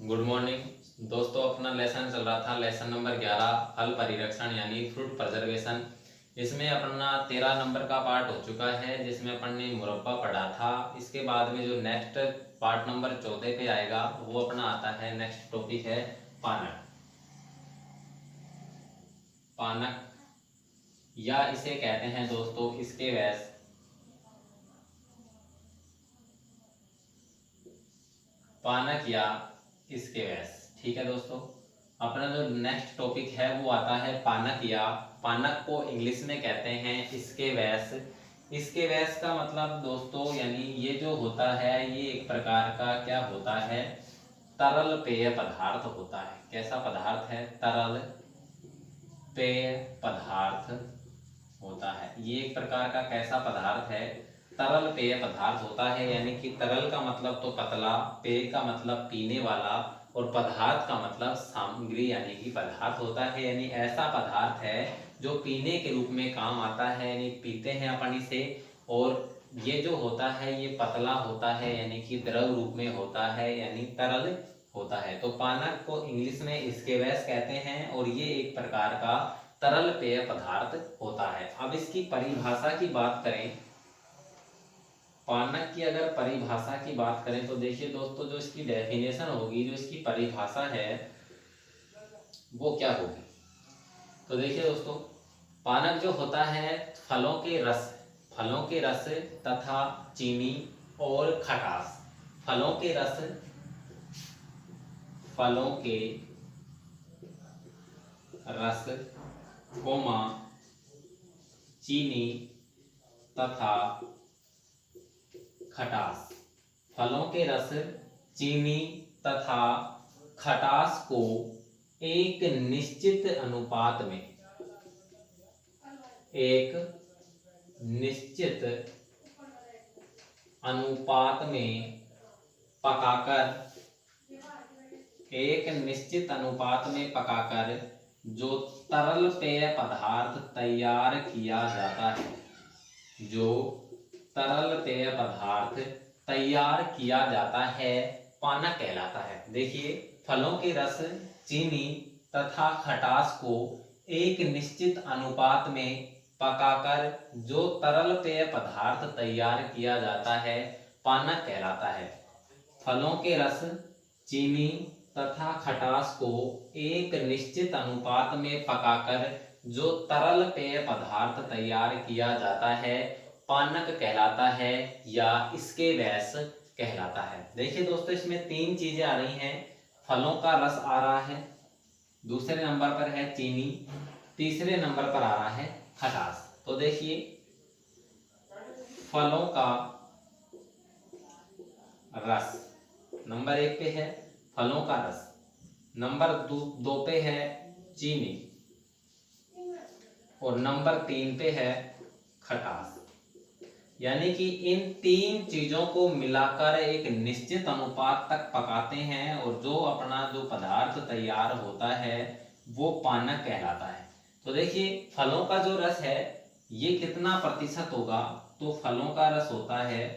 Good morning दोस्तों। अपना lesson चल रहा था, लेसन नंबर 11 फल परिरक्षण यानी फ्रूट प्रिजर्वेशन। इसमें अपना 13 नंबर का पार्ट हो चुका है, जिसमें अपन ने मुरब्बा पढ़ा था। इसके बाद में जो नेक्स्ट पार्ट नंबर 14 पे आएगा वो अपना आता है, नेक्स्ट टॉपिक है पानक। पानक या इसे कहते हैं दोस्तों इसके वैस। पानक या इसके वैस, ठीक है दोस्तों। अपना जो नेक्स्ट टॉपिक है वो आता है पानक या। पानक को इंग्लिश में कहते हैं इसके वैस। इसके वैस का मतलब दोस्तों यानी ये जो होता है ये एक प्रकार का क्या होता है, तरल पेय पदार्थ होता है। कैसा पदार्थ है? तरल पेय पदार्थ होता है। ये एक प्रकार का कैसा पदार्थ है? तरल पेय पदार्थ होता है। यानी कि तरल का मतलब तो पतला, पेय का मतलब पीने वाला, और पदार्थ का मतलब सामग्री यानी कि पदार्थ होता है। यानी ऐसा पदार्थ है जो पीने के रूप में काम आता है, यानी पीते हैं अपन इसे। और ये जो होता है ये पतला होता है, यानी कि द्रव रूप में होता है, यानी तरल होता है। तो पानक को इंग्लिश में इसके वैस कहते हैं और ये एक प्रकार का तरल पेय पदार्थ होता है। अब इसकी परिभाषा की बात करें, पानक की अगर परिभाषा की बात करें तो देखिए दोस्तों, जो इसकी डेफिनेशन होगी, जो इसकी परिभाषा है वो क्या होगी। तो देखिए दोस्तों, पानक जो होता है फलों के रस तथा चीनी और खटास। फलों के रस, फलों के रस कोमा चीनी तथा खटास। फलों के रस, चीनी तथा खटास को एक निश्चित अनुपात में, एक निश्चित अनुपात में पकाकर, एक निश्चित अनुपात में पकाकर जो तरल पेय पदार्थ तैयार किया जाता है, जो तरल पेय पदार्थ तैयार किया जाता है, पानक कहलाता है। देखिए, फलों के रस, चीनी तथा खटास को एक निश्चित अनुपात में पकाकर जो तरल पेय पदार्थ तैयार किया जाता है, पानक कहलाता है। फलों के रस, चीनी तथा खटास को एक निश्चित अनुपात में पकाकर जो तरल पेय पदार्थ तैयार किया जाता है, पानक कहलाता है या इसके वैस कहलाता है। देखिए दोस्तों, इसमें तीन चीजें आ रही हैं। फलों का रस आ रहा है, दूसरे नंबर पर है चीनी, तीसरे नंबर पर आ रहा है खटास। तो देखिए, फलों का रस नंबर 1 पे है, फलों का रस। नंबर 2 पे है चीनी, और नंबर 3 पे है खटास। यानी कि इन तीन चीजों को मिलाकर एक निश्चित अनुपात तक पकाते हैं और जो अपना जो पदार्थ तैयार होता है वो पानक कहलाता है। तो देखिए, फलों का जो रस है ये कितना प्रतिशत होगा, तो फलों का रस होता है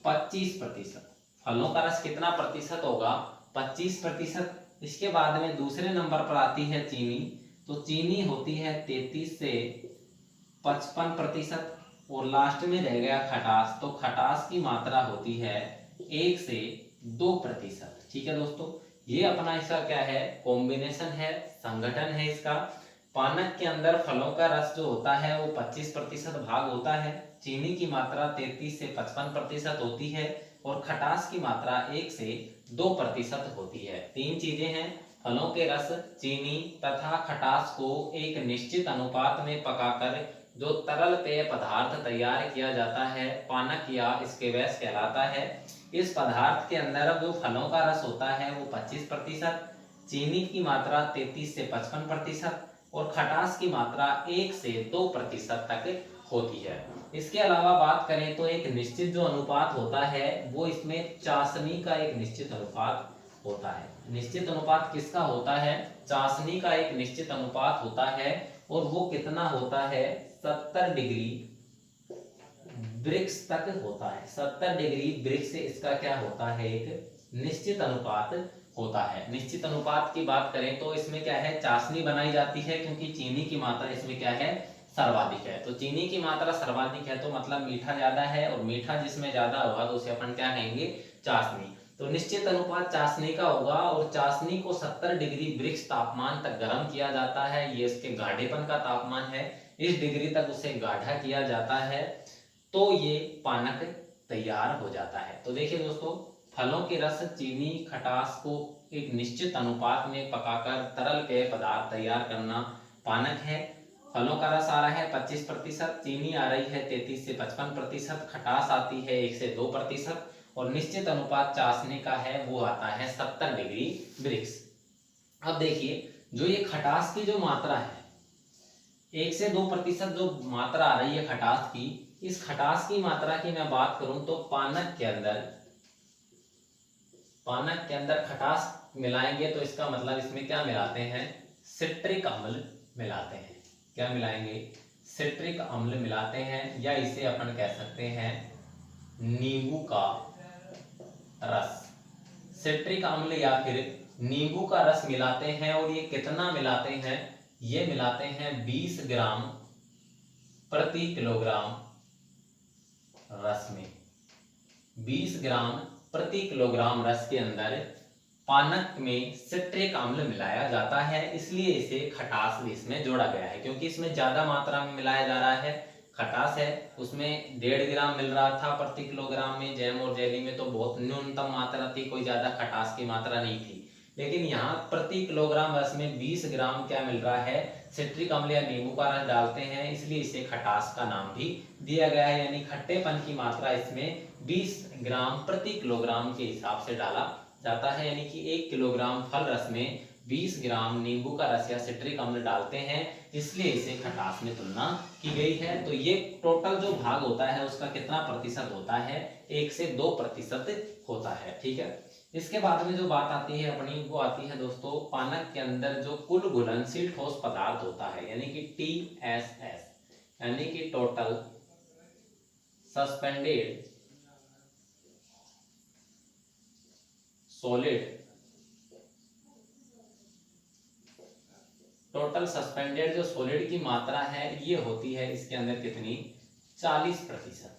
25%। फलों का रस कितना प्रतिशत होगा? 25%। इसके बाद में दूसरे नंबर पर आती है चीनी, तो चीनी होती है 33 से 55%। और लास्ट में रह गया खटास, तो खटास की मात्रा होती है 1 से 2%। ठीक है दोस्तों, ये अपना इसका क्या है, कॉम्बिनेशन है, संगठन है इसका। पानक के अंदर फलों का रस जो होता है वो 25% भाग होता है, चीनी की मात्रा 33 से 55% होती है, और खटास की मात्रा 1 से 2% होती है। तीन चीजें हैं, फलों के रस, चीनी तथा खटास को एक निश्चित अनुपात में पकाकर जो तरल पेय पदार्थ तैयार किया जाता है, पानक या इसके वैस कहलाता है। इस पदार्थ के अंदर जो फलों का रस होता है वो 25%, चीनी की मात्रा 33 से 55% और खटास की मात्रा 1 से 2% तक होती है। इसके अलावा बात करें तो एक निश्चित जो अनुपात होता है वो इसमें चाशनी का एक निश्चित अनुपात होता है। निश्चित अनुपात किसका होता है? चाशनी का एक निश्चित अनुपात होता है, और वो कितना होता है? 70 डिग्री ब्रिक्स तक होता है। 70 डिग्री ब्रिक्स से इसका क्या होता है? एक निश्चित अनुपात होता है। निश्चित अनुपात की बात करें तो इसमें क्या है, चाशनी बनाई जाती है क्योंकि चीनी की मात्रा इसमें क्या है, सर्वाधिक है। तो चीनी की मात्रा सर्वाधिक है तो मतलब मीठा ज्यादा है, और मीठा जिसमें ज्यादा होगा तो उसे अपन क्या कहेंगे, चाशनी। तो निश्चित अनुपात चाशनी का होगा, और चाशनी को 70 डिग्री ब्रिक्स तापमान तक गर्म किया जाता है। ये इसके गाढ़ेपन का तापमान है, इस डिग्री तक उसे गाढ़ा किया जाता है तो ये पानक तैयार हो जाता है। तो देखिए दोस्तों, फलों के रस, चीनी, खटास को एक निश्चित अनुपात में पकाकर तरल पेय पदार्थ तैयार करना पानक है। फलों का रस आ रहा है 25%, चीनी आ रही है 33 से 55%, खटास आती है 1 से 2%, और निश्चित अनुपात चाशनी का है वो आता है 70 डिग्री ब्रिक्स। अब देखिए, जो ये खटास की जो मात्रा है 1 से 2% जो मात्रा आ रही है खटास की, इस खटास की मात्रा की मैं बात करूं तो पानक के अंदर खटास मिलाएंगे तो इसका मतलब इसमें क्या मिलाते हैं, सिट्रिक अम्ल मिलाते हैं। क्या मिलाएंगे, सिट्रिक अम्ल मिलाते हैं, या इसे अपन कह सकते हैं नींबू का रस। सिट्रिक अम्ल या फिर नींबू का रस मिलाते हैं, और ये कितना मिलाते हैं, ये मिलाते हैं 20 ग्राम प्रति किलोग्राम रस में। 20 ग्राम प्रति किलोग्राम रस के अंदर पानक में सिट्रिक अम्ल मिलाया जाता है, इसलिए इसे खटास भी इसमें जोड़ा गया है, क्योंकि इसमें ज्यादा मात्रा में मिलाया जा रहा है। खटास है उसमें 1.5 ग्राम मिल रहा था प्रति किलोग्राम में, जैम और जेली में तो बहुत न्यूनतम मात्रा थी, कोई ज्यादा खटास की मात्रा नहीं थी। लेकिन यहाँ प्रति किलोग्राम रस में 20 ग्राम क्या मिल रहा है, सिट्रिक अम्ल या नींबू का रस डालते हैं, इसलिए इसे खटास का नाम भी दिया गया है। यानी खट्टेपन की मात्रा इसमें 20 ग्राम प्रति किलोग्राम के हिसाब से डाला जाता है, यानी कि 1 किलोग्राम फल रस में 20 ग्राम नींबू का रस या सिट्रिक अम्ल डालते हैं, इसलिए इसे खटास में तुलना की गई है। तो ये टोटल जो भाग होता है उसका कितना प्रतिशत होता है, 1 से 2% होता है। ठीक है, इसके बाद में जो बात आती है अपनी, वो आती है दोस्तों पानक के अंदर जो कुल घुलनशील ठोस पदार्थ होता है, यानी कि TSS, यानी कि total suspended solid, total suspended जो सॉलिड की मात्रा है ये होती है इसके अंदर कितनी, 40%।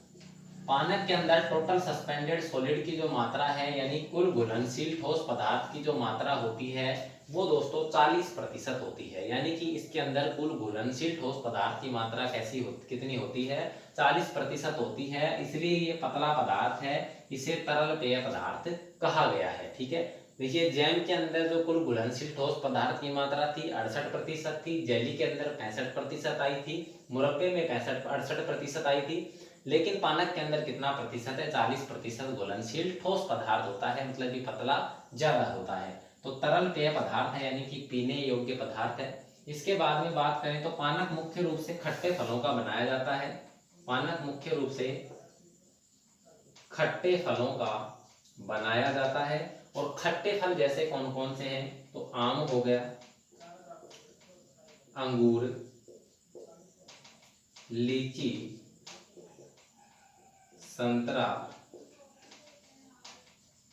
पानक के अंदर टोटल सस्पेंडेड सॉलिड की जो मात्रा है, यानी कुल घुलनशील ठोस पदार्थ की जो मात्रा होती है वो दोस्तों 40% होती है। यानी कि इसके अंदर कुल घुलनशील ठोस पदार्थ की मात्रा कितनी होती है, 40% होती है, इसलिए ये पतला पदार्थ है, इसे तरल पेय पदार्थ कहा गया है। ठीक है, देखिए जैम के अंदर जो कुल घुलनशील ठोस पदार्थ की मात्रा थी 68% थी, जेली के अंदर 65% आई थी, मुरब्बे में 68% आई थी, लेकिन पानक के अंदर कितना प्रतिशत है, 40% घुलनशील ठोस पदार्थ होता है, मतलब कि पतला ज्यादा होता है। तो तरल पेय पदार्थ है, यानी कि पीने योग्य पदार्थ है। इसके बाद में बात करें तो पानक मुख्य रूप से खट्टे फलों का बनाया जाता है। पानक मुख्य रूप से खट्टे फलों का बनाया जाता है, और खट्टे फल जैसे कौन कौन से हैं, तो आम हो गया, अंगूर, लीची, संतरा,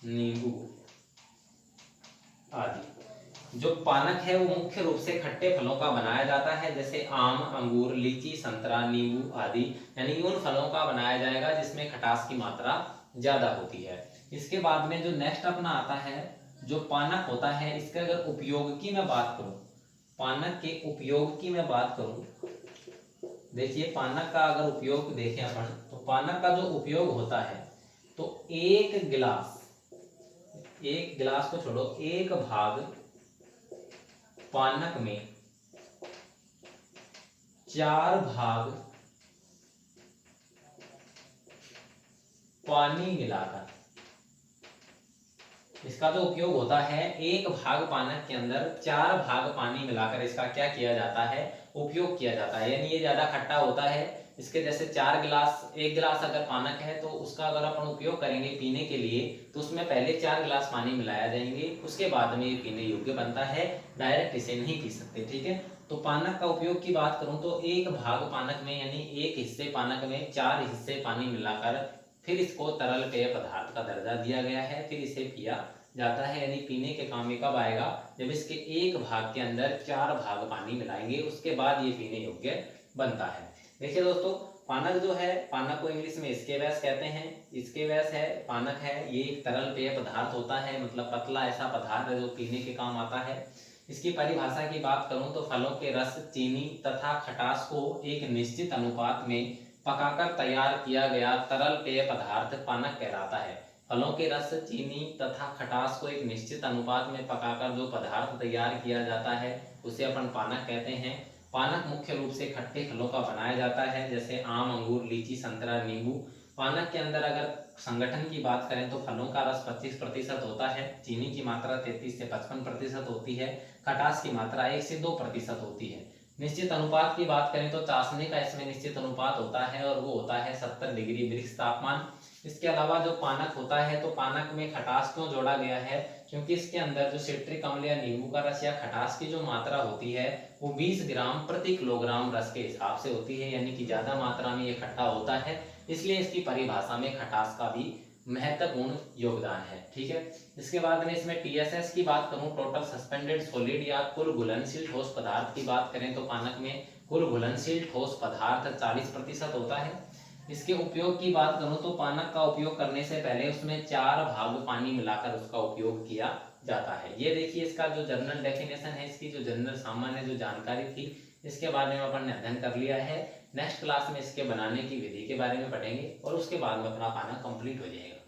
नींबू आदि। जो पानक है वो मुख्य रूप से खट्टे फलों का बनाया जाता है, जैसे आम, अंगूर, लीची, संतरा, नींबू आदि, यानी उन फलों का बनाया जाएगा जिसमें खटास की मात्रा ज्यादा होती है। इसके बाद में जो नेक्स्ट अपना आता है जो पानक होता है, इसके अगर उपयोग की मैं बात करूं, पानक के उपयोग की मैं बात करूं, देखिए पानक का अगर उपयोग देखें अपन, तो पानक का जो उपयोग होता है, तो एक गिलास को छोड़ो, एक भाग पानक में 4 भाग पानी मिलाकर, इसका जो उपयोग होता है, एक भाग पानक के अंदर 4 भाग पानी मिलाकर इसका क्या किया जाता है, उपयोग किया जाता है। यानी ये ज्यादा खट्टा होता है, इसके जैसे 4 गिलास, 1 गिलास अगर पानक है तो उसका अगर अपन उपयोग करेंगे पीने के लिए, तो उसमें पहले 4 गिलास पानी मिलाया जाएंगे, उसके बाद में ये पीने योग्य बनता है, डायरेक्ट इसे नहीं पी सकते। ठीक है, तो पानक का उपयोग की बात करूं तो एक भाग पानक में, यानी एक हिस्से पानक में 4 हिस्से पानी मिलाकर फिर इसको तरल पेय पदार्थ का दर्जा दिया गया है, फिर इसे पिया जाता है। यानी पीने के काम में कब आएगा, जब इसके एक भाग के अंदर 4 भाग पानी मिलाएंगे, उसके बाद ये पीने योग्य बनता है। देखिए दोस्तों, पानक जो है, पानक को इंग्लिश में स्केवैश कहते हैं। स्केवैश है, पानक है, ये एक तरल पेय पदार्थ होता है, मतलब पतला ऐसा पदार्थ है जो पीने के काम आता है। इसकी परिभाषा की बात करूं तो फलों के रस, चीनी तथा खटास को एक निश्चित अनुपात में पकाकर तैयार किया गया तरल पेय पदार्थ पानक कहलाता है। फलों के रस, चीनी तथा खटास को एक निश्चित अनुपात में पकाकर जो पदार्थ तैयार किया जाता है उसे अपन पानक कहते हैं। पानक मुख्य रूप से खट्टे फलों का बनाया जाता है, जैसे आम, अंगूर, लीची, संतरा, नींबू। पानक के अंदर अगर संगठन की बात करें तो फलों का रस 25% होता है, चीनी की मात्रा 33 से 55% होती है, खटास की मात्रा 1 से 2% होती है। निश्चित अनुपात की बात करें तो चाशनी का इसमें निश्चित अनुपात होता है और वो होता है 70 डिग्री ब्रिक्स तापमान। इसके अलावा जो पानक होता है, तो पानक में खटास क्यों जोड़ा गया है, क्योंकि इसके अंदर जो सिट्रिक अम्ल या नींबू का रस या खटास की जो मात्रा होती है वो 20 ग्राम प्रति किलोग्राम रस के हिसाब से होती है, यानी कि ज्यादा मात्रा में ये खट्टा होता है, इसलिए इसकी परिभाषा में खटास का भी महत्वपूर्ण योगदान है। ठीक है, इसके बाद में इसमें टीएसएस की बात करूं, टोटल सस्पेंडेड सॉलिड या कुल घुलनशील ठोस पदार्थ की बात करें तो पानक में कुल घुलनशील ठोस पदार्थ 40% होता है। इसके उपयोग की बात करूं तो पानक का उपयोग करने से पहले उसमें 4 भाग पानी मिलाकर उसका उपयोग किया जाता है। ये देखिए, इसका जो जनरल डेफिनेशन है, इसकी जो जनरल सामान्य जो जानकारी थी, इसके बारे में अपन ने अध्ययन कर लिया है। नेक्स्ट क्लास में इसके बनाने की विधि के बारे में पढ़ेंगे और उसके बाद में अपना पानक कंप्लीट हो जाएगा।